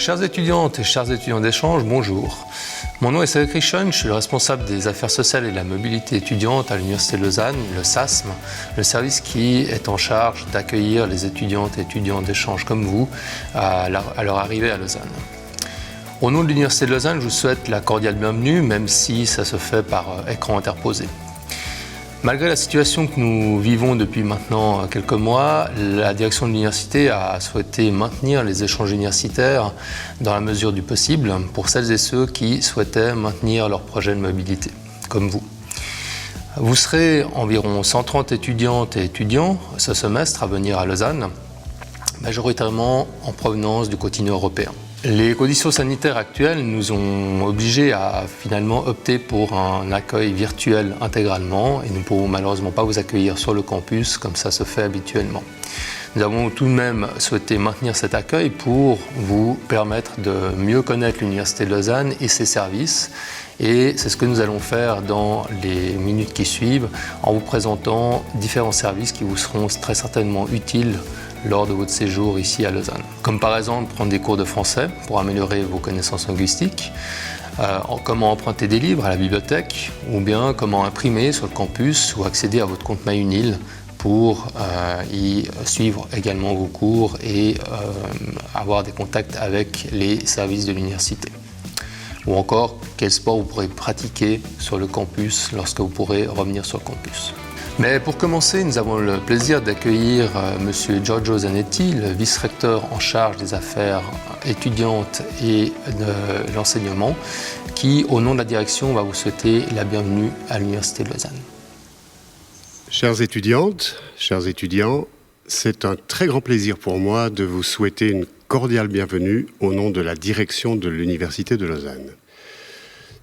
Chères étudiantes et chers étudiants d'échange, bonjour. Mon nom est Cédric Richon, je suis le responsable des affaires sociales et de la mobilité étudiante à l'Université de Lausanne, le SASM, le service qui est en charge d'accueillir les étudiantes et étudiants d'échange comme vous à leur arrivée à Lausanne. Au nom de l'Université de Lausanne, je vous souhaite la cordiale bienvenue, même si ça se fait par écran interposé. Malgré la situation que nous vivons depuis maintenant quelques mois, la direction de l'université a souhaité maintenir les échanges universitaires dans la mesure du possible pour celles et ceux qui souhaitaient maintenir leur projet de mobilité, comme vous. Vous serez environ 130 étudiantes et étudiants ce semestre à venir à Lausanne, majoritairement en provenance du continent européen. Les conditions sanitaires actuelles nous ont obligés à finalement opter pour un accueil virtuel intégralement et nous ne pouvons malheureusement pas vous accueillir sur le campus comme ça se fait habituellement. Nous avons tout de même souhaité maintenir cet accueil pour vous permettre de mieux connaître l'Université de Lausanne et ses services. Et c'est ce que nous allons faire dans les minutes qui suivent en vous présentant différents services qui vous seront très certainement utiles lors de votre séjour ici à Lausanne. Comme par exemple prendre des cours de français pour améliorer vos connaissances linguistiques, comment emprunter des livres à la bibliothèque ou bien comment imprimer sur le campus ou accéder à votre compte MyUnil pour y suivre également vos cours et avoir des contacts avec les services de l'université. Ou encore, quel sport vous pourrez pratiquer sur le campus lorsque vous pourrez revenir sur le campus. Mais pour commencer, nous avons le plaisir d'accueillir M. Giorgio Zanetti, le vice-recteur en charge des affaires étudiantes et de l'enseignement, qui, au nom de la direction, va vous souhaiter la bienvenue à l'Université de Lausanne. Chères étudiantes, chers étudiants, c'est un très grand plaisir pour moi de vous souhaiter une cordiale bienvenue au nom de la direction de l'Université de Lausanne.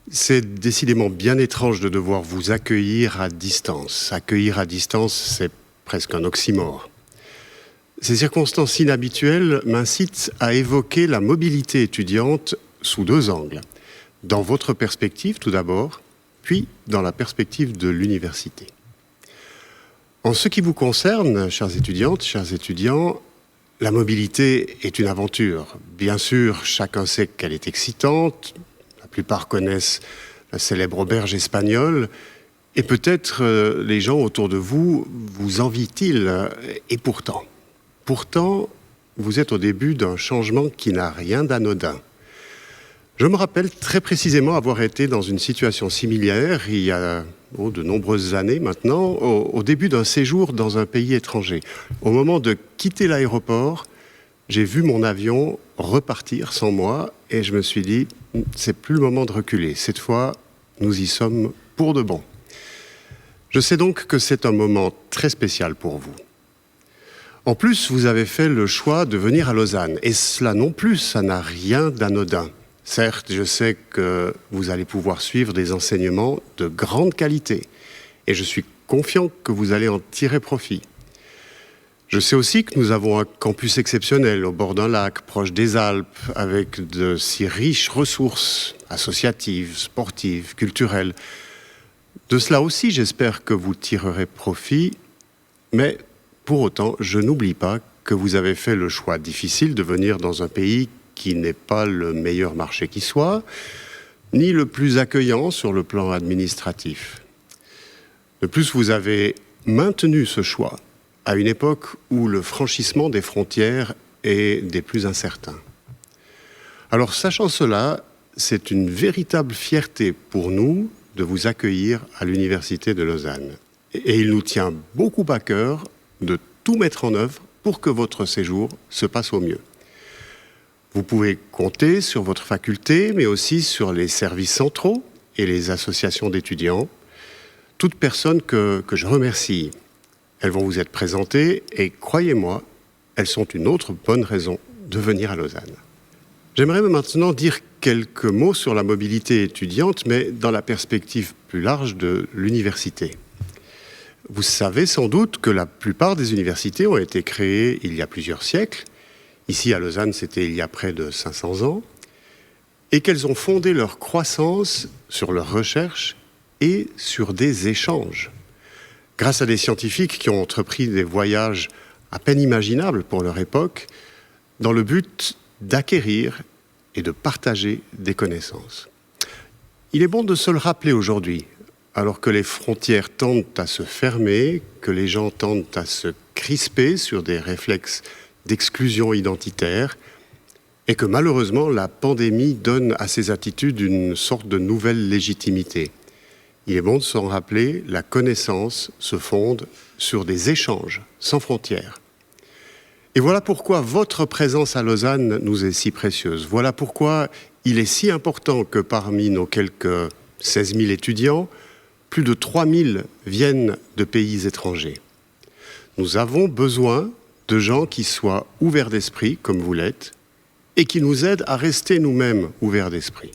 C'est décidément bien étrange de devoir vous accueillir à distance. Accueillir à distance, c'est presque un oxymore. Ces circonstances inhabituelles m'incitent à évoquer la mobilité étudiante sous deux angles. Dans votre perspective, tout d'abord, puis dans la perspective de l'université. En ce qui vous concerne, chères étudiantes, chers étudiants, la mobilité est une aventure. Bien sûr, chacun sait qu'elle est excitante. La plupart connaissent la célèbre auberge espagnole. Et peut-être les gens autour de vous vous envient-ils. Et pourtant, vous êtes au début d'un changement qui n'a rien d'anodin. Je me rappelle très précisément avoir été dans une situation similaire il y a de nombreuses années maintenant, au début d'un séjour dans un pays étranger. Au moment de quitter l'aéroport, j'ai vu mon avion repartir sans moi et je me suis dit, c'est plus le moment de reculer. Cette fois, nous y sommes pour de bon. Je sais donc que c'est un moment très spécial pour vous. En plus, vous avez fait le choix de venir à Lausanne. Et cela non plus, ça n'a rien d'anodin. Certes, je sais que vous allez pouvoir suivre des enseignements de grande qualité. Et je suis confiant que vous allez en tirer profit. Je sais aussi que nous avons un campus exceptionnel au bord d'un lac, proche des Alpes, avec de si riches ressources associatives, sportives, culturelles. De cela aussi, j'espère que vous tirerez profit. Mais pour autant, je n'oublie pas que vous avez fait le choix difficile de venir dans un pays qui n'est pas le meilleur marché qui soit, ni le plus accueillant sur le plan administratif. De plus, vous avez maintenu ce choix à une époque où le franchissement des frontières est des plus incertains. Alors, sachant cela, c'est une véritable fierté pour nous de vous accueillir à l'Université de Lausanne. Et il nous tient beaucoup à cœur de tout mettre en œuvre pour que votre séjour se passe au mieux. Vous pouvez compter sur votre faculté, mais aussi sur les services centraux et les associations d'étudiants. Toutes personnes que je remercie. Elles vont vous être présentées et croyez-moi, elles sont une autre bonne raison de venir à Lausanne. J'aimerais maintenant dire quelques mots sur la mobilité étudiante, mais dans la perspective plus large de l'université. Vous savez sans doute que la plupart des universités ont été créées il y a plusieurs siècles. Ici, à Lausanne, c'était il y a près de 500 ans. Et qu'elles ont fondé leur croissance sur leur recherche et sur des échanges. Grâce à des scientifiques qui ont entrepris des voyages à peine imaginables pour leur époque, dans le but d'acquérir et de partager des connaissances. Il est bon de se le rappeler aujourd'hui, alors que les frontières tendent à se fermer, que les gens tendent à se crisper sur des réflexes d'exclusion identitaire, et que malheureusement la pandémie donne à ces attitudes une sorte de nouvelle légitimité. Il est bon de s'en rappeler, la connaissance se fonde sur des échanges sans frontières. Et voilà pourquoi votre présence à Lausanne nous est si précieuse. Voilà pourquoi il est si important que parmi nos quelques 16 000 étudiants, plus de 3 000 viennent de pays étrangers. Nous avons besoin de gens qui soient ouverts d'esprit, comme vous l'êtes, et qui nous aident à rester nous-mêmes ouverts d'esprit.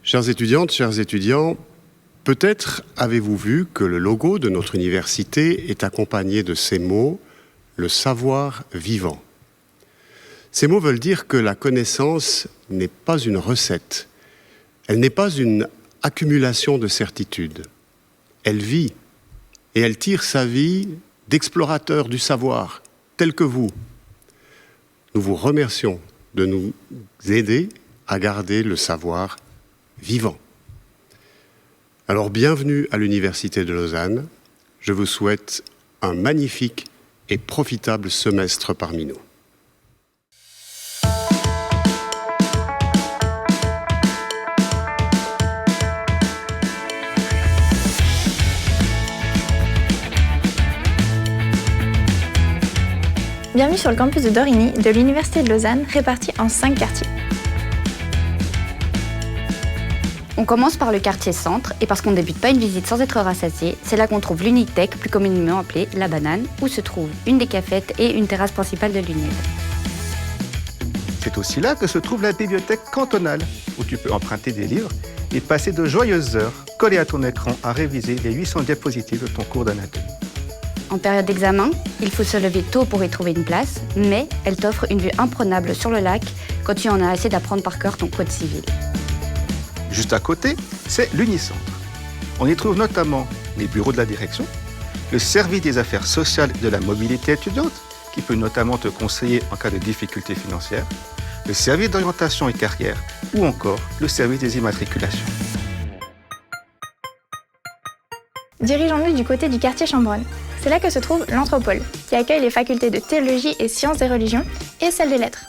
Chères étudiantes, chers étudiants, peut-être avez-vous vu que le logo de notre université est accompagné de ces mots « le savoir vivant ». Ces mots veulent dire que la connaissance n'est pas une recette, elle n'est pas une accumulation de certitudes. Elle vit, et elle tire sa vie d'explorateur du savoir, tel que vous. Nous vous remercions de nous aider à garder le savoir vivant. Alors bienvenue à l'Université de Lausanne. Je vous souhaite un magnifique et profitable semestre parmi nous. Bienvenue sur le campus de Dorigny de l'Université de Lausanne, réparti en 5 quartiers. On commence par le quartier centre, et parce qu'on ne débute pas une visite sans être rassasié, c'est là qu'on trouve l'Unitech, plus communément appelée la banane, où se trouve une des cafettes et une terrasse principale de l'UNED. C'est aussi là que se trouve la bibliothèque cantonale, où tu peux emprunter des livres et passer de joyeuses heures collées à ton écran à réviser les 800 diapositives de ton cours d'anatomie. En période d'examen, il faut se lever tôt pour y trouver une place, mais elle t'offre une vue imprenable sur le lac quand tu en as assez d'apprendre par cœur ton code civil. Juste à côté, c'est l'Unicentre. On y trouve notamment les bureaux de la direction, le service des affaires sociales et de la mobilité étudiante, qui peut notamment te conseiller en cas de difficultés financières, le service d'orientation et carrière, ou encore le service des immatriculations. Dirigeons-nous du côté du quartier Chambronne. C'est là que se trouve l'Anthropole, qui accueille les facultés de théologie et sciences des religions et celles des lettres.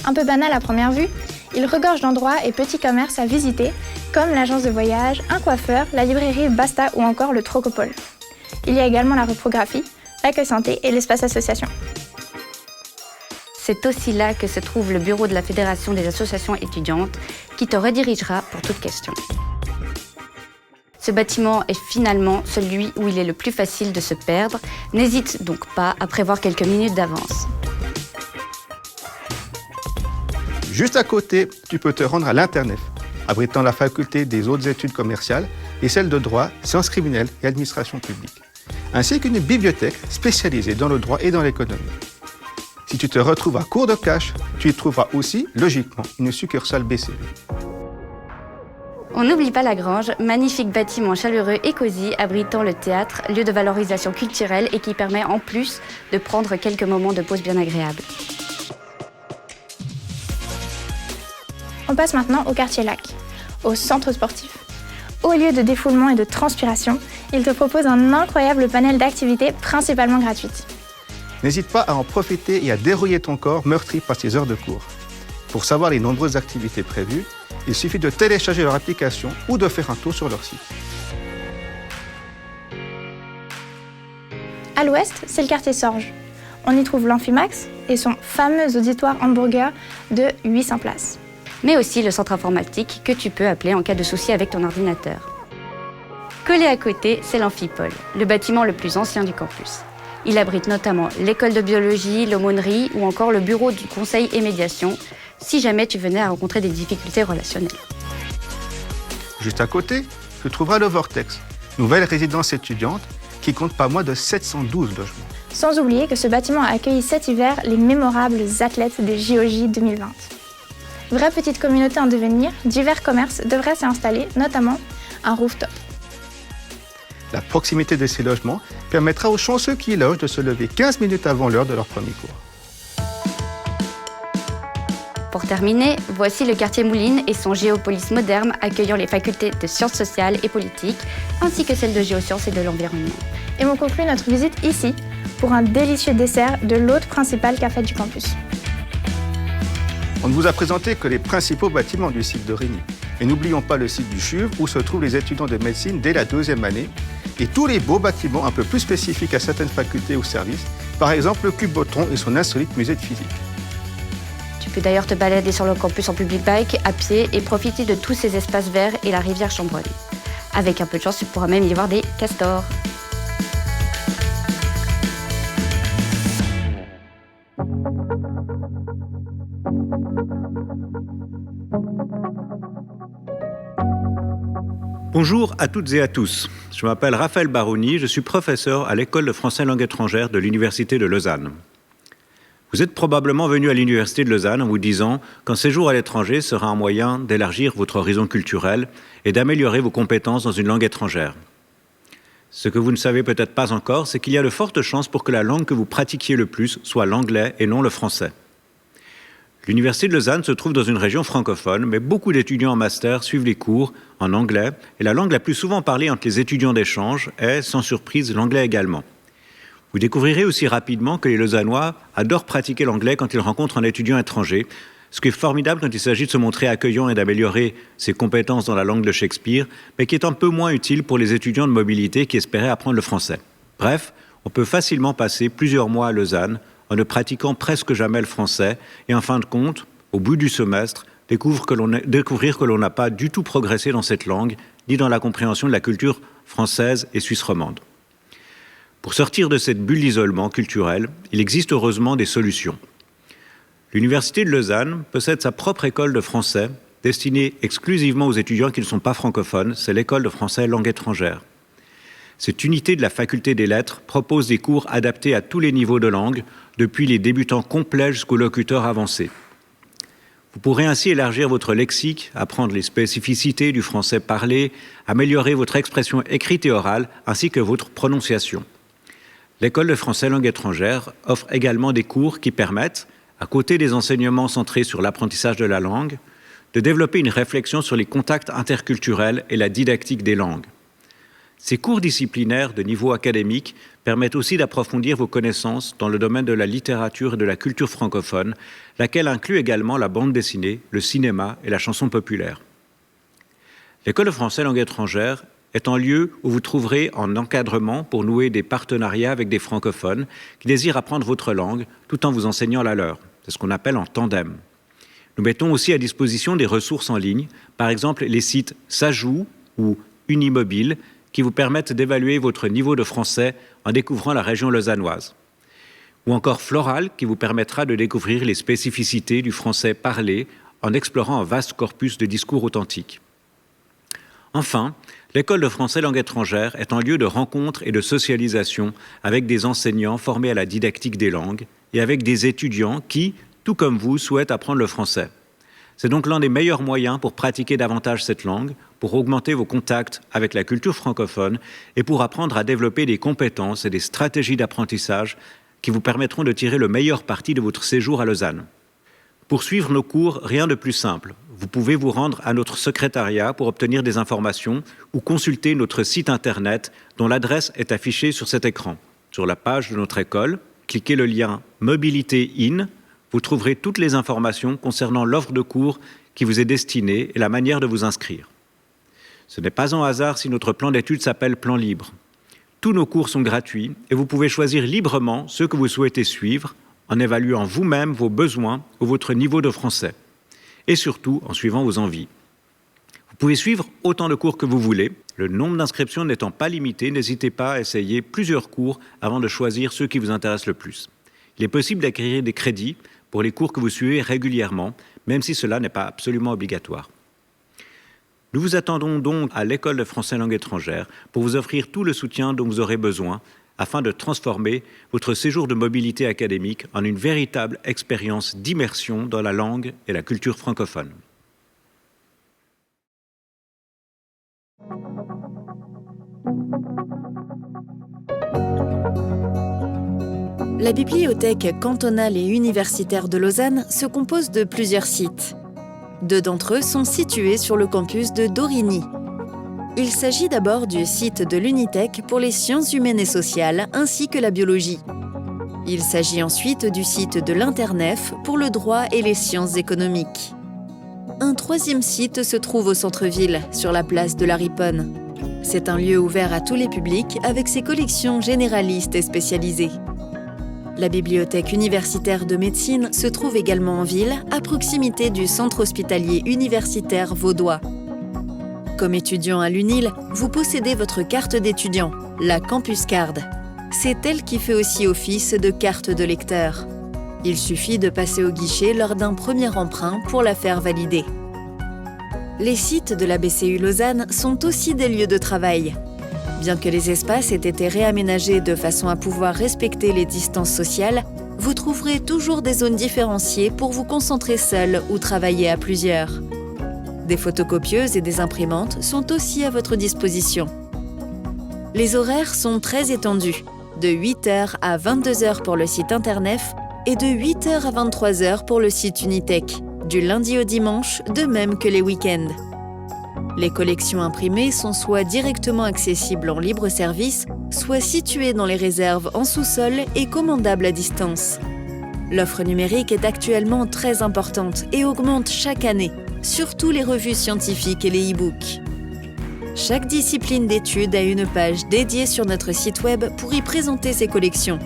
Un peu banal à première vue, il regorge d'endroits et petits commerces à visiter, comme l'agence de voyage, un coiffeur, la librairie Basta ou encore le Trocopole. Il y a également la reprographie, l'accueil santé et l'espace association. C'est aussi là que se trouve le bureau de la Fédération des associations étudiantes, qui te redirigera pour toute question. Ce bâtiment est finalement celui où il est le plus facile de se perdre. N'hésite donc pas à prévoir quelques minutes d'avance. Juste à côté, tu peux te rendre à l'Internef, abritant la faculté des hautes études commerciales et celle de droit, sciences criminelles et administration publique, ainsi qu'une bibliothèque spécialisée dans le droit et dans l'économie. Si tu te retrouves à court de cash, tu y trouveras aussi, logiquement, une succursale BCV. On n'oublie pas la Grange, magnifique bâtiment chaleureux et cosy abritant le théâtre, lieu de valorisation culturelle et qui permet en plus de prendre quelques moments de pause bien agréables. On passe maintenant au quartier lac, au centre sportif. Au lieu de défoulement et de transpiration, il te propose un incroyable panel d'activités principalement gratuites. N'hésite pas à en profiter et à dérouiller ton corps meurtri par ces heures de cours. Pour savoir les nombreuses activités prévues, il suffit de télécharger leur application ou de faire un tour sur leur site. À l'ouest, c'est le quartier Sorge. On y trouve l'Amphimax et son fameux auditoire hamburger de 800 places. Mais aussi le centre informatique que tu peux appeler en cas de souci avec ton ordinateur. Collé à côté, c'est l'Amphipole, le bâtiment le plus ancien du campus. Il abrite notamment l'école de biologie, l'aumônerie ou encore le bureau du conseil et médiation, si jamais tu venais à rencontrer des difficultés relationnelles. Juste à côté, tu trouveras le Vortex, nouvelle résidence étudiante qui compte pas moins de 712 logements. Sans oublier que ce bâtiment a accueilli cet hiver les mémorables athlètes des JOJ 2020. Vraie petite communauté en devenir, divers commerces devraient s'y installer, notamment un rooftop. La proximité de ces logements permettra aux chanceux qui y logent de se lever 15 minutes avant l'heure de leur premier cours. Pour terminer, voici le quartier Moulines et son Géopolis moderne accueillant les facultés de sciences sociales et politiques, ainsi que celles de géosciences et de l'environnement. Et on conclut notre visite ici, pour un délicieux dessert de l'hôte principal café du campus. On ne vous a présenté que les principaux bâtiments du site de Rigny. Et n'oublions pas le site du CHUV où se trouvent les étudiants de médecine dès la 2e année et tous les beaux bâtiments un peu plus spécifiques à certaines facultés ou services, par exemple le Cube Botron et son insolite musée de physique. Tu peux d'ailleurs te balader sur le campus en public bike, à pied et profiter de tous ces espaces verts et la rivière Chambronne. Avec un peu de chance, tu pourras même y voir des castors. Bonjour à toutes et à tous. Je m'appelle Raphaël Baroni, je suis professeur à l'École de français langue étrangère de l'Université de Lausanne. Vous êtes probablement venu à l'Université de Lausanne en vous disant qu'un séjour à l'étranger sera un moyen d'élargir votre horizon culturel et d'améliorer vos compétences dans une langue étrangère. Ce que vous ne savez peut-être pas encore, c'est qu'il y a de fortes chances pour que la langue que vous pratiquiez le plus soit l'anglais et non le français. L'Université de Lausanne se trouve dans une région francophone, mais beaucoup d'étudiants en master suivent les cours en anglais, et la langue la plus souvent parlée entre les étudiants d'échange est, sans surprise, l'anglais également. Vous découvrirez aussi rapidement que les Lausannois adorent pratiquer l'anglais quand ils rencontrent un étudiant étranger, ce qui est formidable quand il s'agit de se montrer accueillant et d'améliorer ses compétences dans la langue de Shakespeare, mais qui est un peu moins utile pour les étudiants de mobilité qui espéraient apprendre le français. Bref, on peut facilement passer plusieurs mois à Lausanne en ne pratiquant presque jamais le français et en fin de compte, au bout du semestre, découvrir que l'on n'a pas du tout progressé dans cette langue, ni dans la compréhension de la culture française et suisse romande. Pour sortir de cette bulle d'isolement culturel, il existe heureusement des solutions. L'Université de Lausanne possède sa propre école de français, destinée exclusivement aux étudiants qui ne sont pas francophones, c'est l'école de français langue étrangère. Cette unité de la faculté des lettres propose des cours adaptés à tous les niveaux de langue, depuis les débutants complets jusqu'aux locuteurs avancés. Vous pourrez ainsi élargir votre lexique, apprendre les spécificités du français parlé, améliorer votre expression écrite et orale, ainsi que votre prononciation. L'école de français langue étrangère offre également des cours qui permettent, à côté des enseignements centrés sur l'apprentissage de la langue, de développer une réflexion sur les contacts interculturels et la didactique des langues. Ces cours disciplinaires de niveau académique permettent aussi d'approfondir vos connaissances dans le domaine de la littérature et de la culture francophone, laquelle inclut également la bande dessinée, le cinéma et la chanson populaire. L'école de français langue étrangère est un lieu où vous trouverez un encadrement pour nouer des partenariats avec des francophones qui désirent apprendre votre langue tout en vous enseignant la leur. C'est ce qu'on appelle en tandem. Nous mettons aussi à disposition des ressources en ligne, par exemple les sites Sajou ou Unimobile, qui vous permettent d'évaluer votre niveau de français en découvrant la région lausannoise. Ou encore Floral, qui vous permettra de découvrir les spécificités du français parlé en explorant un vaste corpus de discours authentiques. Enfin, l'école de français langue étrangère est un lieu de rencontre et de socialisation avec des enseignants formés à la didactique des langues et avec des étudiants qui, tout comme vous, souhaitent apprendre le français. C'est donc l'un des meilleurs moyens pour pratiquer davantage cette langue, pour augmenter vos contacts avec la culture francophone et pour apprendre à développer des compétences et des stratégies d'apprentissage qui vous permettront de tirer le meilleur parti de votre séjour à Lausanne. Pour suivre nos cours, rien de plus simple. Vous pouvez vous rendre à notre secrétariat pour obtenir des informations ou consulter notre site internet dont l'adresse est affichée sur cet écran. Sur la page de notre école, cliquez le lien Mobilité In. Vous trouverez toutes les informations concernant l'offre de cours qui vous est destinée et la manière de vous inscrire. Ce n'est pas un hasard si notre plan d'études s'appelle Plan Libre. Tous nos cours sont gratuits et vous pouvez choisir librement ceux que vous souhaitez suivre en évaluant vous-même vos besoins ou votre niveau de français. Et surtout en suivant vos envies. Vous pouvez suivre autant de cours que vous voulez. Le nombre d'inscriptions n'étant pas limité, n'hésitez pas à essayer plusieurs cours avant de choisir ceux qui vous intéressent le plus. Il est possible d'acquérir des crédits pour les cours que vous suivez régulièrement, même si cela n'est pas absolument obligatoire. Nous vous attendons donc à l'École de français langue étrangère pour vous offrir tout le soutien dont vous aurez besoin afin de transformer votre séjour de mobilité académique en une véritable expérience d'immersion dans la langue et la culture francophone. La bibliothèque cantonale et universitaire de Lausanne se compose de plusieurs sites. 2 d'entre eux sont situés sur le campus de Dorigny. Il s'agit d'abord du site de l'Unitec pour les sciences humaines et sociales ainsi que la biologie. Il s'agit ensuite du site de l'Internef pour le droit et les sciences économiques. Un 3e site se trouve au centre-ville, sur la place de la Riponne. C'est un lieu ouvert à tous les publics avec ses collections généralistes et spécialisées. La bibliothèque universitaire de médecine se trouve également en ville, à proximité du centre hospitalier universitaire vaudois. Comme étudiant à l'UNIL, vous possédez votre carte d'étudiant, la Campus Card. C'est elle qui fait aussi office de carte de lecteur. Il suffit de passer au guichet lors d'un premier emprunt pour la faire valider. Les sites de la BCU Lausanne sont aussi des lieux de travail. Bien que les espaces aient été réaménagés de façon à pouvoir respecter les distances sociales, vous trouverez toujours des zones différenciées pour vous concentrer seul ou travailler à plusieurs. Des photocopieuses et des imprimantes sont aussi à votre disposition. Les horaires sont très étendus, de 8h à 22h pour le site Internef et de 8h à 23h pour le site Unitec, du lundi au dimanche, de même que les week-ends. Les collections imprimées sont soit directement accessibles en libre service, soit situées dans les réserves en sous-sol et commandables à distance. L'offre numérique est actuellement très importante et augmente chaque année, surtout les revues scientifiques et les e-books. Chaque discipline d'études a une page dédiée sur notre site web pour y présenter ses collections.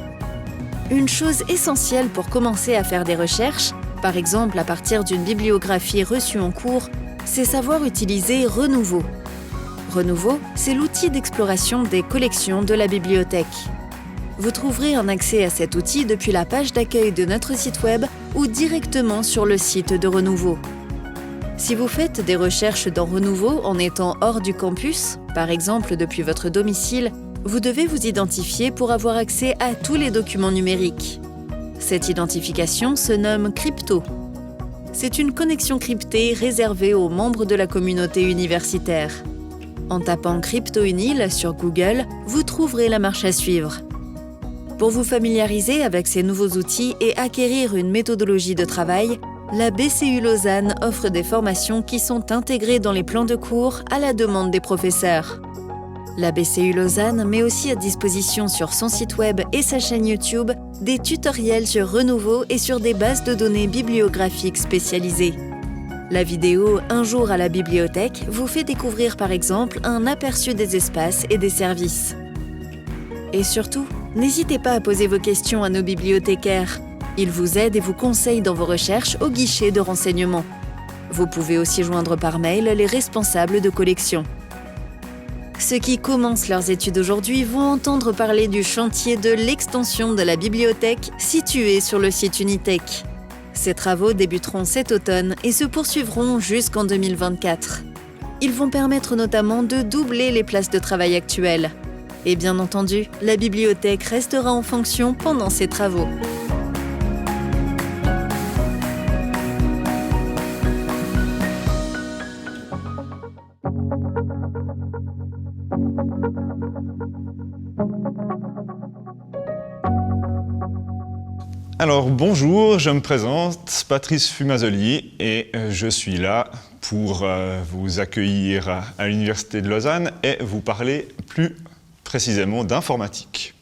Une chose essentielle pour commencer à faire des recherches, par exemple à partir d'une bibliographie reçue en cours, c'est savoir utiliser Renouveau. Renouveau, c'est l'outil d'exploration des collections de la bibliothèque. Vous trouverez un accès à cet outil depuis la page d'accueil de notre site web ou directement sur le site de Renouveau. Si vous faites des recherches dans Renouveau en étant hors du campus, par exemple depuis votre domicile, vous devez vous identifier pour avoir accès à tous les documents numériques. Cette identification se nomme Crypto. C'est une connexion cryptée réservée aux membres de la communauté universitaire. En tapant CryptoUnil sur Google, vous trouverez la marche à suivre. Pour vous familiariser avec ces nouveaux outils et acquérir une méthodologie de travail, la BCU Lausanne offre des formations qui sont intégrées dans les plans de cours à la demande des professeurs. La BCU Lausanne met aussi à disposition sur son site web et sa chaîne YouTube des tutoriels sur Renouveau et sur des bases de données bibliographiques spécialisées. La vidéo « Un jour à la bibliothèque » vous fait découvrir par exemple un aperçu des espaces et des services. Et surtout, n'hésitez pas à poser vos questions à nos bibliothécaires. Ils vous aident et vous conseillent dans vos recherches au guichet de renseignement. Vous pouvez aussi joindre par mail les responsables de collection. Ceux qui commencent leurs études aujourd'hui vont entendre parler du chantier de l'extension de la bibliothèque située sur le site Unitec. Ces travaux débuteront cet automne et se poursuivront jusqu'en 2024. Ils vont permettre notamment de doubler les places de travail actuelles. Et bien entendu, la bibliothèque restera en fonction pendant ces travaux. Alors bonjour, je me présente, Patrice Fumazoli, et je suis là pour vous accueillir à l'Université de Lausanne et vous parler plus précisément d'informatique.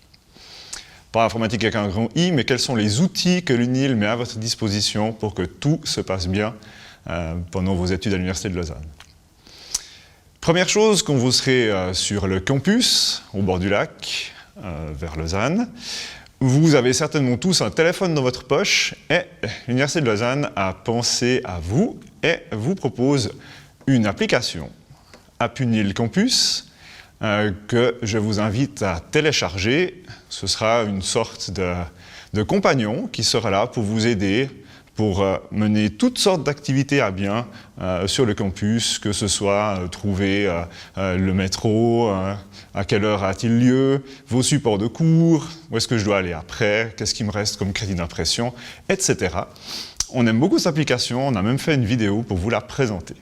Pas informatique avec un grand I, mais quels sont les outils que l'UNIL met à votre disposition pour que tout se passe bien pendant vos études à l'Université de Lausanne. Première chose, quand vous serez sur le campus, au bord du lac, vers Lausanne, vous avez certainement tous un téléphone dans votre poche et l'Université de Lausanne a pensé à vous et vous propose une application, AppUnil Campus, que je vous invite à télécharger. Ce sera une sorte de compagnon qui sera là pour vous aider, pour mener toutes sortes d'activités à bien sur le campus, que ce soit trouver le métro, à quelle heure a-t-il lieu, vos supports de cours, où est-ce que je dois aller après, qu'est-ce qui me reste comme crédit d'impression, etc. On aime beaucoup cette application, on a même fait une vidéo pour vous la présenter.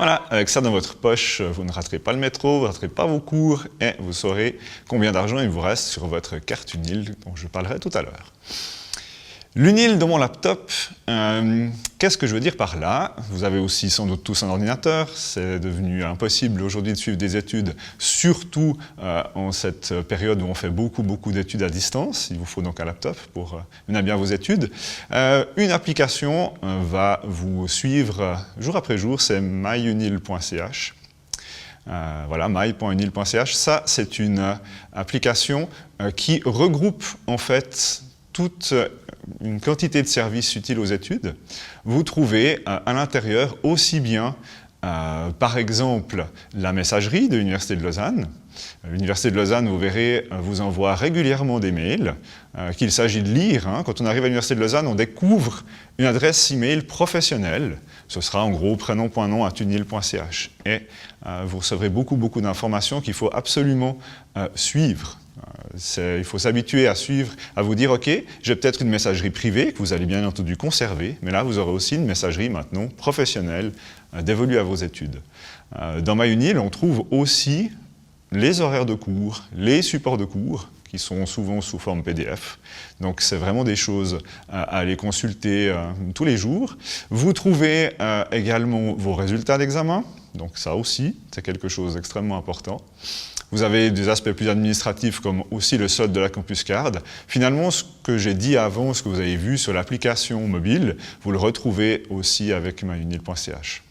Voilà, avec ça dans votre poche, vous ne raterez pas le métro, vous ne raterez pas vos cours et vous saurez combien d'argent il vous reste sur votre carte UNIL dont je parlerai tout à l'heure. L'UNIL dans mon laptop, qu'est-ce que je veux dire par là? Vous avez aussi sans doute tous un ordinateur, c'est devenu impossible aujourd'hui de suivre des études, surtout en cette période où on fait beaucoup d'études à distance. Il vous faut donc un laptop pour mener à bien vos études. Une application va vous suivre jour après jour, c'est myunil.ch. Voilà, my.unil.ch. Ça, c'est une application qui regroupe en fait toute une quantité de services utiles aux études. Vous trouvez à l'intérieur aussi bien, par exemple, la messagerie de l'Université de Lausanne. L'Université de Lausanne, vous verrez, vous envoie régulièrement des mails qu'il s'agit de lire. Quand on arrive à l'Université de Lausanne, on découvre une adresse email professionnelle. Ce sera en gros prénom.nom@unil.ch. Et vous recevrez beaucoup d'informations qu'il faut absolument suivre. Il faut s'habituer à suivre, à vous dire, OK, j'ai peut-être une messagerie privée que vous allez bien entendu conserver, mais là, vous aurez aussi une messagerie maintenant professionnelle dévolue à vos études. Dans MyUnil, on trouve aussi les horaires de cours, les supports de cours, qui sont souvent sous forme PDF. Donc, c'est vraiment des choses à aller consulter tous les jours. Vous trouvez également vos résultats d'examen. Donc, ça aussi, c'est quelque chose d'extrêmement important. Vous avez des aspects plus administratifs comme aussi le solde de la Campus Card. Finalement, ce que j'ai dit avant, ce que vous avez vu sur l'application mobile, vous le retrouvez aussi avec myunil.ch.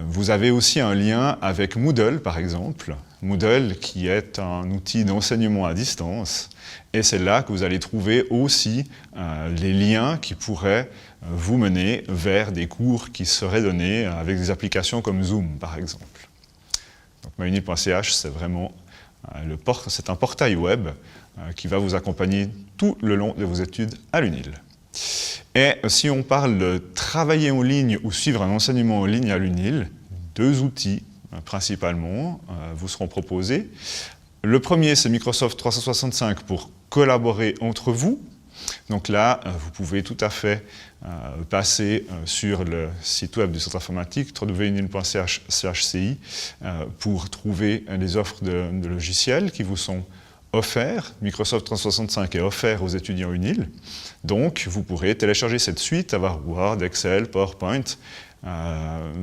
Vous avez aussi un lien avec Moodle, par exemple. Moodle, qui est un outil d'enseignement à distance. Et c'est là que vous allez trouver aussi les liens qui pourraient vous mener vers des cours qui seraient donnés avec des applications comme Zoom, par exemple. Donc, myunil.ch, c'est vraiment c'est un portail web qui va vous accompagner tout le long de vos études à l'UNIL. Et si on parle de travailler en ligne ou suivre un enseignement en ligne à l'UNIL, deux outils principalement vous seront proposés. Le premier, c'est Microsoft 365 pour collaborer entre vous. Donc là, vous pouvez tout à fait passer sur le site web du Centre informatique, www.unil.ch/ci, pour trouver les offres de logiciels qui vous sont offerts. Microsoft 365 est offert aux étudiants UNIL. Donc, vous pourrez télécharger cette suite, avoir Word, Excel, PowerPoint,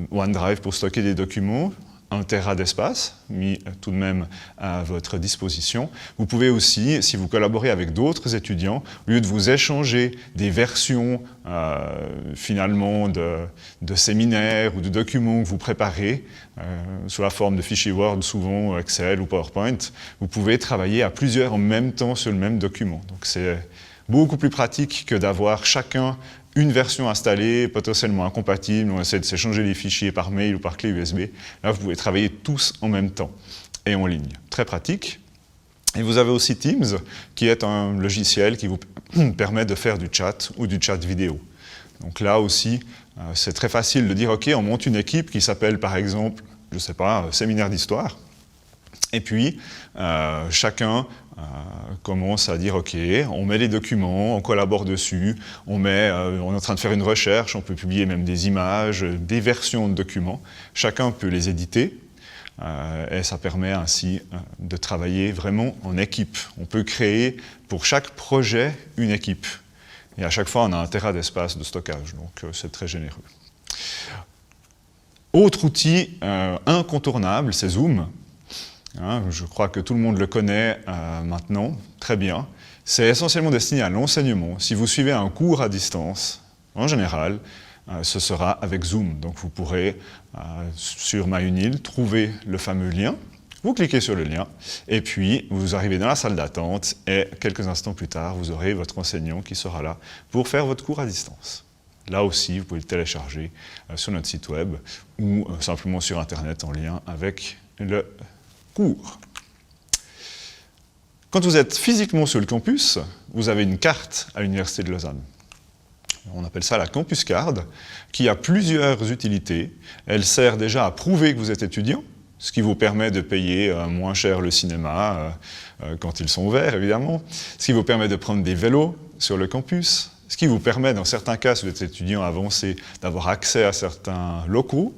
OneDrive pour stocker des documents, 1 Tera d'espace mis tout de même à votre disposition. Vous pouvez aussi, si vous collaborez avec d'autres étudiants, au lieu de vous échanger des versions finalement de séminaires ou de documents que vous préparez sous la forme de fichiers Word, souvent Excel ou PowerPoint, vous pouvez travailler à plusieurs en même temps sur le même document. Donc c'est beaucoup plus pratique que d'avoir chacun une version installée, potentiellement incompatible, on essaie de s'échanger les fichiers par mail ou par clé USB. Là, vous pouvez travailler tous en même temps et en ligne. Très pratique. Et vous avez aussi Teams, qui est un logiciel qui vous permet de faire du chat ou du chat vidéo. Donc là aussi, c'est très facile de dire, OK, on monte une équipe qui s'appelle par exemple, je ne sais pas, séminaire d'histoire. Et puis, chacun commence à dire, OK, on met les documents, on collabore dessus, on est en train de faire une recherche, on peut publier même des images, des versions de documents. Chacun peut les éditer et ça permet ainsi de travailler vraiment en équipe. On peut créer pour chaque projet une équipe. Et à chaque fois, on a 1 Tera d'espace de stockage, donc c'est très généreux. Autre outil incontournable, c'est Zoom. Je crois que tout le monde le connaît maintenant, très bien. C'est essentiellement destiné à l'enseignement. Si vous suivez un cours à distance, en général, ce sera avec Zoom. Donc vous pourrez, sur MyUnil, trouver le fameux lien. Vous cliquez sur le lien, et puis vous arrivez dans la salle d'attente, et quelques instants plus tard, vous aurez votre enseignant qui sera là pour faire votre cours à distance. Là aussi, vous pouvez le télécharger sur notre site web, ou simplement sur Internet en lien avec le cours. Quand vous êtes physiquement sur le campus, vous avez une carte à l'Université de Lausanne. On appelle ça la Campus Card, qui a plusieurs utilités. Elle sert déjà à prouver que vous êtes étudiant, ce qui vous permet de payer moins cher le cinéma quand ils sont ouverts, évidemment. Ce qui vous permet de prendre des vélos sur le campus. Ce qui vous permet, dans certains cas, si vous êtes étudiant avancé, d'avoir accès à certains locaux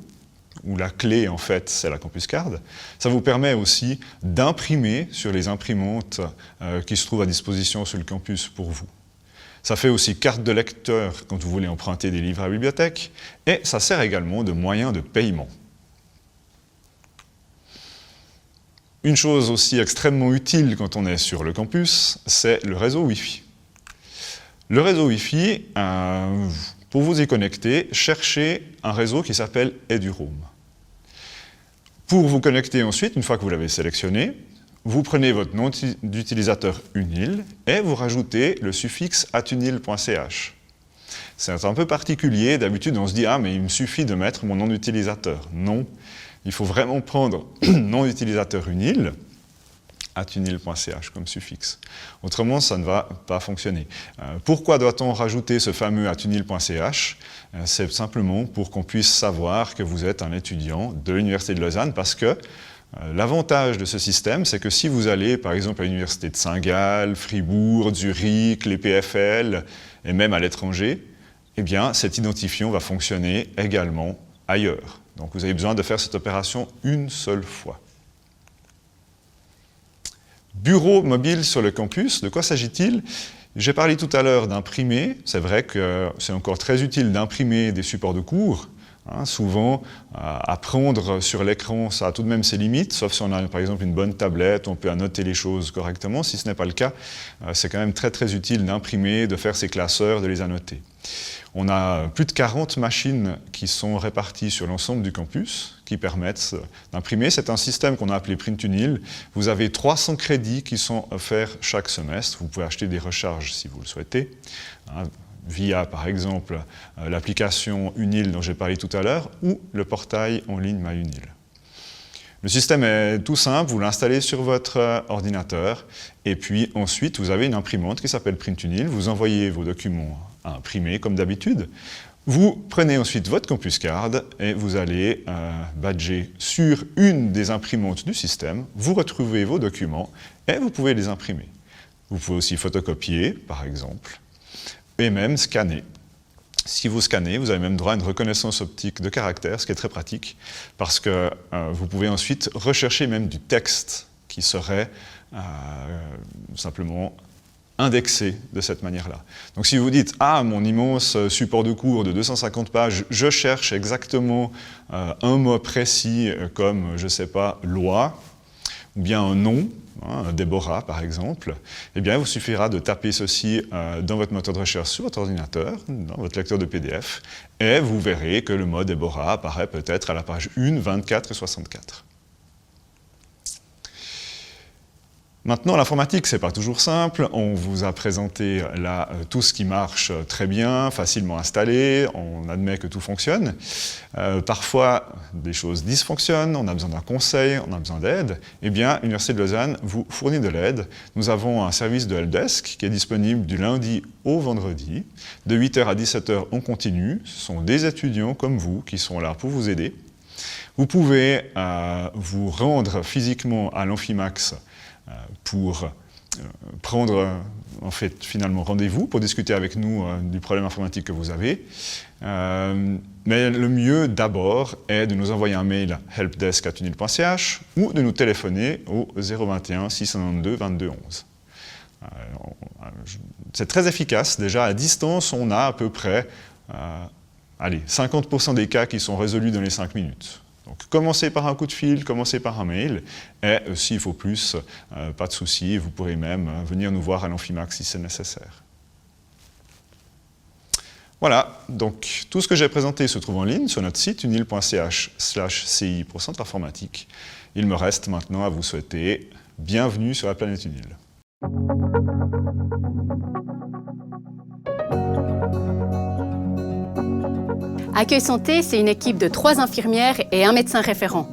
où la clé, en fait, c'est la Campus Card. Ça vous permet aussi d'imprimer sur les imprimantes qui se trouvent à disposition sur le campus pour vous. Ça fait aussi carte de lecteur quand vous voulez emprunter des livres à la bibliothèque, et ça sert également de moyen de paiement. Une chose aussi extrêmement utile quand on est sur le campus, c'est le réseau Wi-Fi. Le réseau Wi-Fi, pour vous y connecter, cherchez un réseau qui s'appelle EduRoam. Pour vous connecter ensuite, une fois que vous l'avez sélectionné, vous prenez votre nom d'utilisateur UNIL et vous rajoutez le suffixe @unil.ch. C'est un peu particulier, d'habitude on se dit « Ah, mais il me suffit de mettre mon nom d'utilisateur ». Non, il faut vraiment prendre nom d'utilisateur UNIL, @unil.ch comme suffixe. Autrement, ça ne va pas fonctionner. Pourquoi doit-on rajouter ce fameux @unil.ch ? C'est simplement pour qu'on puisse savoir que vous êtes un étudiant de l'Université de Lausanne, parce que l'avantage de ce système, c'est que si vous allez, par exemple, à l'Université de Saint-Gall, Fribourg, Zurich, les PFL, et même à l'étranger, eh bien, cet identifiant va fonctionner également ailleurs. Donc, vous avez besoin de faire cette opération une seule fois. Bureau mobile sur le campus, de quoi s'agit-il ? J'ai parlé tout à l'heure d'imprimer. C'est vrai que c'est encore très utile d'imprimer des supports de cours. Souvent, apprendre sur l'écran, ça a tout de même ses limites, sauf si on a par exemple une bonne tablette, on peut annoter les choses correctement. Si ce n'est pas le cas, c'est quand même très très utile d'imprimer, de faire ses classeurs, de les annoter. On a plus de 40 machines qui sont réparties sur l'ensemble du campus, qui permettent d'imprimer. C'est un système qu'on a appelé Print-Unil. Vous avez 300 crédits qui sont offerts chaque semestre. Vous pouvez acheter des recharges si vous le souhaitez, via par exemple l'application Unil dont j'ai parlé tout à l'heure, ou le portail en ligne MyUnil. Le système est tout simple, vous l'installez sur votre ordinateur, et puis ensuite vous avez une imprimante qui s'appelle Print-Unil, vous envoyez vos documents à imprimer comme d'habitude, vous prenez ensuite votre Campus Card et vous allez badger sur une des imprimantes du système, vous retrouvez vos documents et vous pouvez les imprimer. Vous pouvez aussi photocopier, par exemple, et même scanner. Si vous scannez, vous avez même droit à une reconnaissance optique de caractères, ce qui est très pratique, parce que vous pouvez ensuite rechercher même du texte qui serait simplement indexé de cette manière-là. Donc si vous dites « Ah, mon immense support de cours de 250 pages, je cherche exactement un mot précis comme, je ne sais pas, loi », ou bien un nom, Déborah par exemple, eh bien il vous suffira de taper ceci dans votre moteur de recherche sur votre ordinateur, dans votre lecteur de PDF, et vous verrez que le mot Déborah apparaît peut-être à la page 1, 24 et 64. Maintenant, l'informatique, ce n'est pas toujours simple. On vous a présenté là tout ce qui marche très bien, facilement installé, on admet que tout fonctionne. Parfois, des choses dysfonctionnent, on a besoin d'un conseil, on a besoin d'aide. Eh bien, l'Université de Lausanne vous fournit de l'aide. Nous avons un service de helpdesk qui est disponible du lundi au vendredi, de 8h à 17h en continu. Ce sont des étudiants comme vous qui sont là pour vous aider. Vous pouvez vous rendre physiquement à l'Amphimax pour prendre en fait finalement rendez-vous pour discuter avec nous du problème informatique que vous avez. Mais le mieux d'abord est de nous envoyer un mail à helpdesk@unil.ch ou de nous téléphoner au 021 692 22 11. C'est très efficace. Déjà à distance, on a à peu près 50% des cas qui sont résolus dans les 5 minutes. Donc, commencez par un coup de fil, commencez par un mail, et s'il faut plus, pas de souci, vous pourrez même venir nous voir à l'Amphimax si c'est nécessaire. Voilà, donc tout ce que j'ai présenté se trouve en ligne sur notre site unil.ch/ci pour Centre Informatique. Il me reste maintenant à vous souhaiter bienvenue sur la planète Unil. Accueil Santé, c'est une équipe de 3 infirmières et un médecin référent.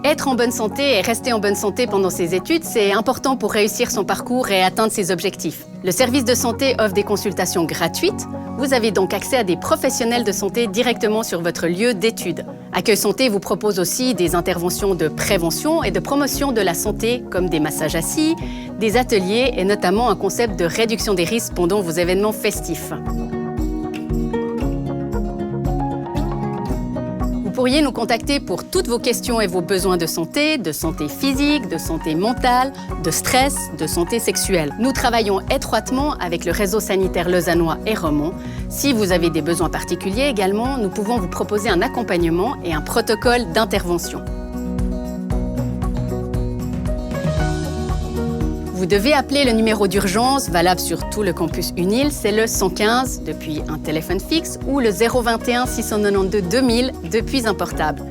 Être en bonne santé et rester en bonne santé pendant ses études, c'est important pour réussir son parcours et atteindre ses objectifs. Le service de santé offre des consultations gratuites. Vous avez donc accès à des professionnels de santé directement sur votre lieu d'études. Accueil Santé vous propose aussi des interventions de prévention et de promotion de la santé, comme des massages assis, des ateliers et notamment un concept de réduction des risques pendant vos événements festifs. pourriez nous contacter pour toutes vos questions et vos besoins de santé physique, de santé mentale, de stress, de santé sexuelle. Nous travaillons étroitement avec le réseau sanitaire lausannois et romand. Si vous avez des besoins particuliers également, nous pouvons vous proposer un accompagnement et un protocole d'intervention. Vous devez appeler le numéro d'urgence valable sur tout le campus UNIL, c'est le 115 depuis un téléphone fixe ou le 021 692 2000 depuis un portable.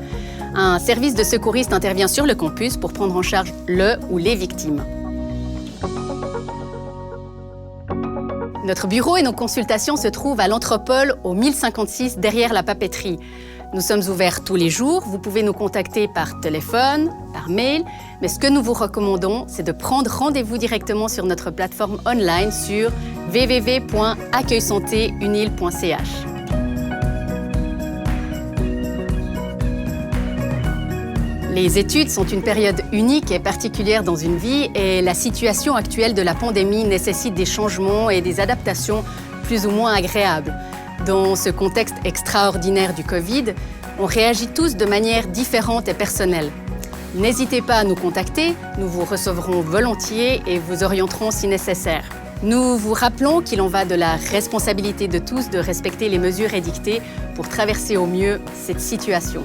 Un service de secouriste intervient sur le campus pour prendre en charge le ou les victimes. Notre bureau et nos consultations se trouvent à l'Anthropole au 1056 derrière la papeterie. Nous sommes ouverts tous les jours, vous pouvez nous contacter par téléphone, par mail, mais ce que nous vous recommandons, c'est de prendre rendez-vous directement sur notre plateforme online sur www.accueilsantéunil.ch. Les études sont une période unique et particulière dans une vie et la situation actuelle de la pandémie nécessite des changements et des adaptations plus ou moins agréables. Dans ce contexte extraordinaire du Covid, on réagit tous de manière différente et personnelle. N'hésitez pas à nous contacter, nous vous recevrons volontiers et vous orienterons si nécessaire. Nous vous rappelons qu'il en va de la responsabilité de tous de respecter les mesures édictées pour traverser au mieux cette situation.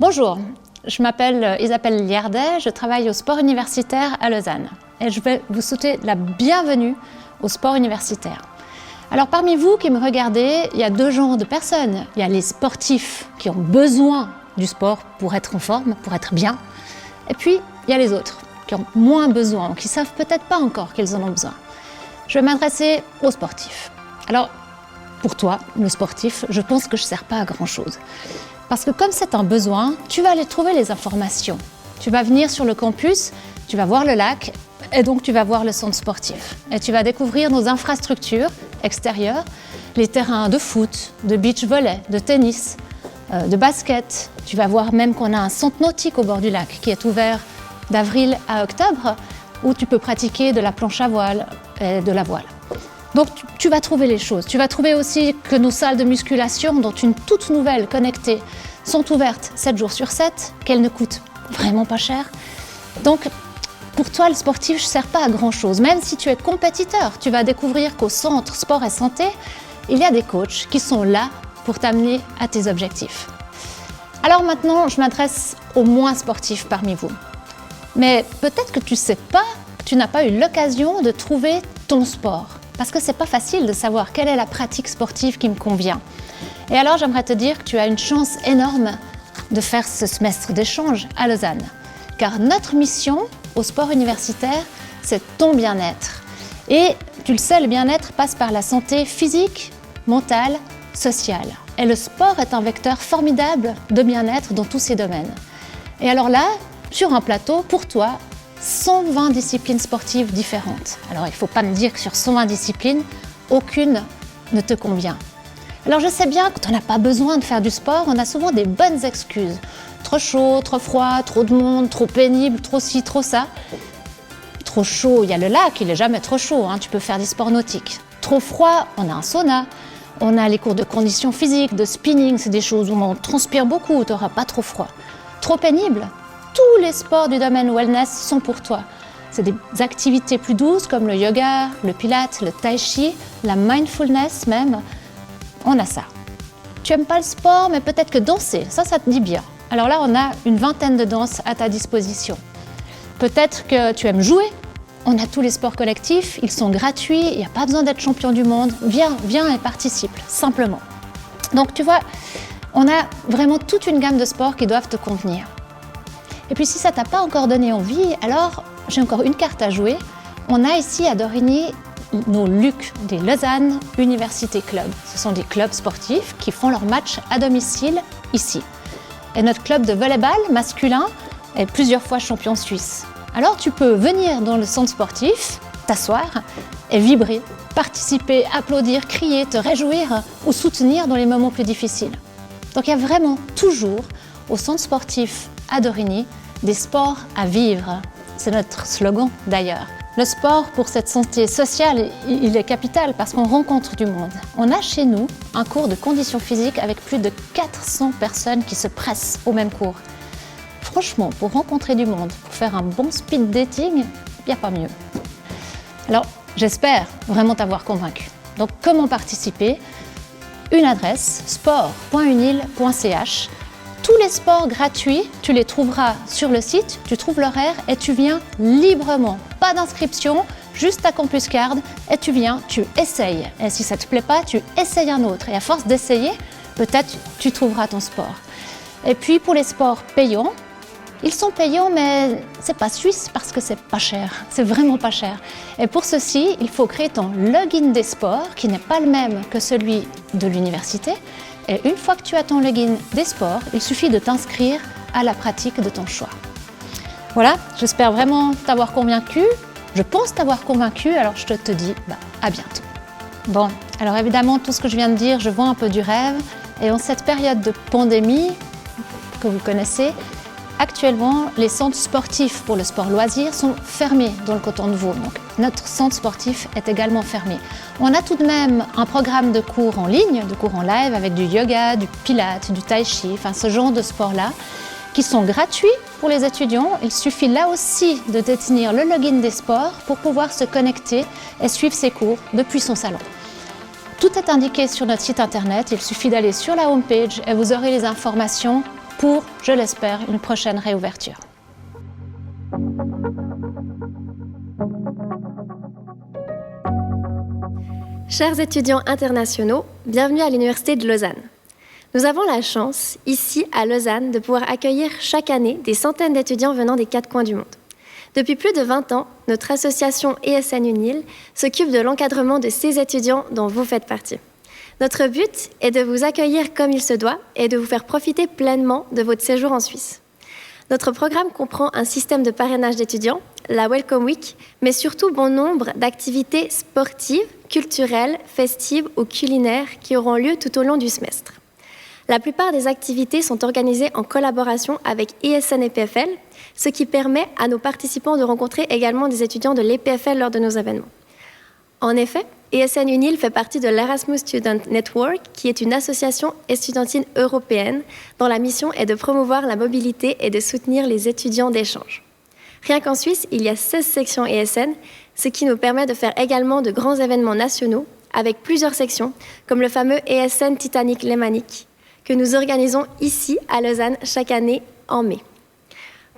Bonjour, je m'appelle Isabelle Liardet, je travaille au sport universitaire à Lausanne et je vais vous souhaiter la bienvenue au sport universitaire. Alors parmi vous qui me regardez, il y a deux genres de personnes. Il y a les sportifs qui ont besoin du sport pour être en forme, pour être bien. Et puis, il y a les autres qui ont moins besoin, qui ne savent peut-être pas encore qu'ils en ont besoin. Je vais m'adresser aux sportifs. Alors, pour toi, le sportif, je pense que je ne sers pas à grand-chose. Parce que comme c'est un besoin, tu vas aller trouver les informations. Tu vas venir sur le campus, tu vas voir le lac, et donc tu vas voir le centre sportif. Et tu vas découvrir nos infrastructures extérieures, les terrains de foot, de beach volley, de tennis, de basket. Tu vas voir même qu'on a un centre nautique au bord du lac qui est ouvert d'avril à octobre, où tu peux pratiquer de la planche à voile et de la voile. Donc tu vas trouver les choses. Tu vas trouver aussi que nos salles de musculation, dont une toute nouvelle connectée, sont ouvertes 7 jours sur 7, qu'elles ne coûtent vraiment pas cher. Donc pour toi, le sportif ne sert pas à grand-chose. Même si tu es compétiteur, tu vas découvrir qu'au centre sport et santé, il y a des coachs qui sont là pour t'amener à tes objectifs. Alors maintenant, je m'adresse aux moins sportifs parmi vous. Mais peut-être que tu ne sais pas, que tu n'as pas eu l'occasion de trouver ton sport. Parce que ce n'est pas facile de savoir quelle est la pratique sportive qui me convient. Et alors, j'aimerais te dire que tu as une chance énorme de faire ce semestre d'échange à Lausanne. Car notre mission au sport universitaire, c'est ton bien-être. Et tu le sais, le bien-être passe par la santé physique, mentale, sociale. Et le sport est un vecteur formidable de bien-être dans tous ces domaines. Et alors là, sur un plateau, pour toi, 120 disciplines sportives différentes. Alors il ne faut pas me dire que sur 120 disciplines, aucune ne te convient. Alors je sais bien que tu n'as pas besoin de faire du sport, on a souvent des bonnes excuses. Trop chaud, trop froid, trop de monde, trop pénible, trop ci, trop ça. Trop chaud, il y a le lac, il n'est jamais trop chaud, tu peux faire des sports nautiques. Trop froid, on a un sauna. On a les cours de condition physique, de spinning, c'est des choses où on transpire beaucoup, où tu n'auras pas trop froid. Trop pénible, tous les sports du domaine wellness sont pour toi. C'est des activités plus douces comme le yoga, le pilates, le tai chi, la mindfulness même. On a ça. Tu n'aimes pas le sport, mais peut-être que danser, ça te dit bien. Alors là, on a une vingtaine de danses à ta disposition. Peut-être que tu aimes jouer. On a tous les sports collectifs, ils sont gratuits, il n'y a pas besoin d'être champion du monde. Viens et participe, simplement. Donc tu vois, on a vraiment toute une gamme de sports qui doivent te convenir. Et puis si ça ne t'a pas encore donné envie, alors j'ai encore une carte à jouer. On a ici à Dorigny nos LUC, des Lausanne Université Club. Ce sont des clubs sportifs qui font leurs matchs à domicile ici. Et notre club de volleyball masculin est plusieurs fois champion suisse. Alors tu peux venir dans le centre sportif, t'asseoir et vibrer, participer, applaudir, crier, te réjouir ou soutenir dans les moments plus difficiles. Donc il y a vraiment toujours au centre sportif à Dorigny des sports à vivre. C'est notre slogan d'ailleurs. Le sport pour cette santé sociale, il est capital parce qu'on rencontre du monde. On a chez nous un cours de condition physique avec plus de 400 personnes qui se pressent au même cours. Franchement, pour rencontrer du monde, pour faire un bon speed dating, il n'y a pas mieux. Alors, j'espère vraiment t'avoir convaincu. Donc, comment participer ? Une adresse, sport.unil.ch. Tous les sports gratuits, tu les trouveras sur le site, tu trouves l'horaire et tu viens librement. Pas d'inscription, juste ta campus card et tu viens, tu essayes. Et si ça ne te plaît pas, tu essayes un autre. Et à force d'essayer, peut-être tu trouveras ton sport. Et puis, pour les sports payants, ils sont payants, mais c'est pas suisse parce que c'est pas cher. C'est vraiment pas cher. Et pour ceci, il faut créer ton login des sports, qui n'est pas le même que celui de l'université. Et une fois que tu as ton login des sports, il suffit de t'inscrire à la pratique de ton choix. Voilà, j'espère vraiment t'avoir convaincu. Je pense t'avoir convaincu, alors je te dis à bientôt. Bon, alors évidemment, tout ce que je viens de dire, je vends un peu du rêve. Et en cette période de pandémie que vous connaissez, actuellement, les centres sportifs pour le sport loisir sont fermés dans le canton de Vaud. Donc, notre centre sportif est également fermé. On a tout de même un programme de cours en ligne, de cours en live avec du yoga, du pilates, du tai chi, enfin ce genre de sport-là, qui sont gratuits pour les étudiants. Il suffit là aussi de détenir le login des sports pour pouvoir se connecter et suivre ses cours depuis son salon. Tout est indiqué sur notre site internet. Il suffit d'aller sur la homepage et vous aurez les informations pour, je l'espère, une prochaine réouverture. Chers étudiants internationaux, bienvenue à l'Université de Lausanne. Nous avons la chance, ici à Lausanne, de pouvoir accueillir chaque année des centaines d'étudiants venant des 4 coins du monde. Depuis plus de 20 ans, notre association ESN UNIL s'occupe de l'encadrement de ces étudiants dont vous faites partie. Notre but est de vous accueillir comme il se doit et de vous faire profiter pleinement de votre séjour en Suisse. Notre programme comprend un système de parrainage d'étudiants, la Welcome Week, mais surtout bon nombre d'activités sportives, culturelles, festives ou culinaires qui auront lieu tout au long du semestre. La plupart des activités sont organisées en collaboration avec ESN et PFL, ce qui permet à nos participants de rencontrer également des étudiants de l'EPFL lors de nos événements. En effet, ESN UNIL fait partie de l'Erasmus Student Network, qui est une association estudiantine européenne dont la mission est de promouvoir la mobilité et de soutenir les étudiants d'échange. Rien qu'en Suisse, il y a 16 sections ESN, ce qui nous permet de faire également de grands événements nationaux avec plusieurs sections, comme le fameux ESN Titanic Lémanique, que nous organisons ici à Lausanne chaque année en mai.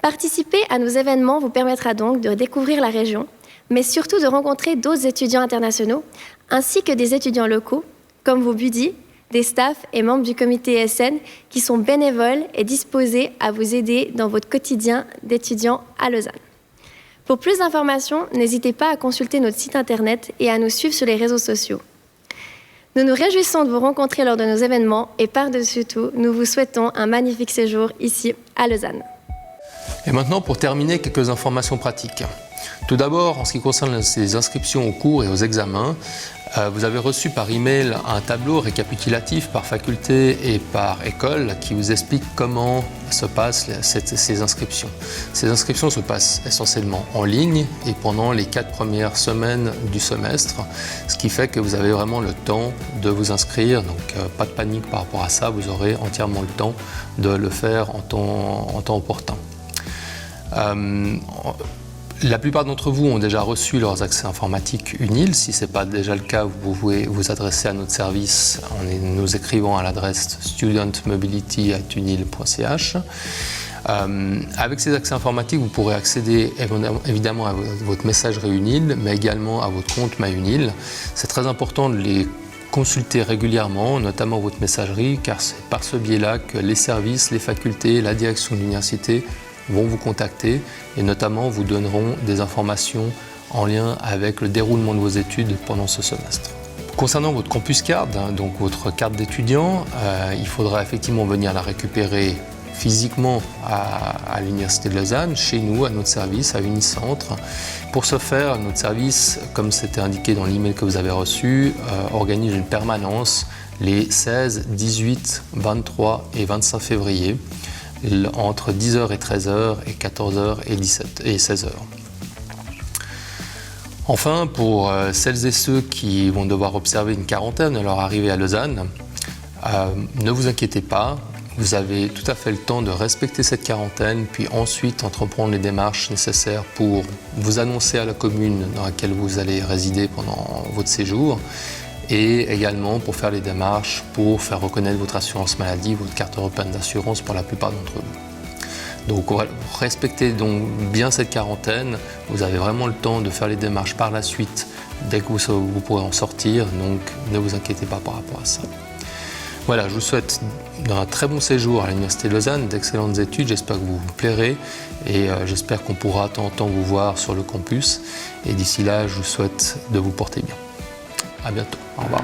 Participer à nos événements vous permettra donc de découvrir la région, mais surtout de rencontrer d'autres étudiants internationaux, ainsi que des étudiants locaux, comme vos buddies, des staffs et membres du comité ESN qui sont bénévoles et disposés à vous aider dans votre quotidien d'étudiant à Lausanne. Pour plus d'informations, n'hésitez pas à consulter notre site internet et à nous suivre sur les réseaux sociaux. Nous nous réjouissons de vous rencontrer lors de nos événements et par-dessus tout, nous vous souhaitons un magnifique séjour ici à Lausanne. Et maintenant, pour terminer, quelques informations pratiques. Tout d'abord, en ce qui concerne les inscriptions aux cours et aux examens, vous avez reçu par email un tableau récapitulatif par faculté et par école qui vous explique comment se passent ces inscriptions. Ces inscriptions se passent essentiellement en ligne et pendant les 4 premières semaines du semestre, ce qui fait que vous avez vraiment le temps de vous inscrire, donc pas de panique par rapport à ça, vous aurez entièrement le temps de le faire en temps opportun. La plupart d'entre vous ont déjà reçu leurs accès informatiques UNIL. Si ce n'est pas déjà le cas, vous pouvez vous adresser à notre service en nous écrivant à l'adresse studentmobility@unil.ch. Avec ces accès informatiques, vous pourrez accéder évidemment à votre messagerie UNIL, mais également à votre compte MyUNIL. C'est très important de les consulter régulièrement, notamment votre messagerie, car c'est par ce biais-là que les services, les facultés, la direction de l'université vont vous contacter et notamment vous donneront des informations en lien avec le déroulement de vos études pendant ce semestre. Concernant votre campus card, donc votre carte d'étudiant, il faudra effectivement venir la récupérer physiquement à l'Université de Lausanne, chez nous, à notre service, à Unicentre. Pour ce faire, notre service, comme c'était indiqué dans l'email que vous avez reçu, organise une permanence les 16, 18, 23 et 25 février. Entre 10h et 13h et 14h et 16h. Enfin, pour celles et ceux qui vont devoir observer une quarantaine à leur arrivée à Lausanne, ne vous inquiétez pas, vous avez tout à fait le temps de respecter cette quarantaine, puis ensuite entreprendre les démarches nécessaires pour vous annoncer à la commune dans laquelle vous allez résider pendant votre séjour, et également pour faire les démarches pour faire reconnaître votre assurance maladie, votre carte européenne d'assurance pour la plupart d'entre vous. Donc respectez donc bien cette quarantaine, vous avez vraiment le temps de faire les démarches par la suite dès que vous pourrez en sortir, donc ne vous inquiétez pas par rapport à ça. Voilà, je vous souhaite un très bon séjour à l'Université de Lausanne, d'excellentes études, j'espère que vous vous plairez et j'espère qu'on pourra de temps en temps vous voir sur le campus et d'ici là, je vous souhaite de vous porter bien. À bientôt. Au revoir.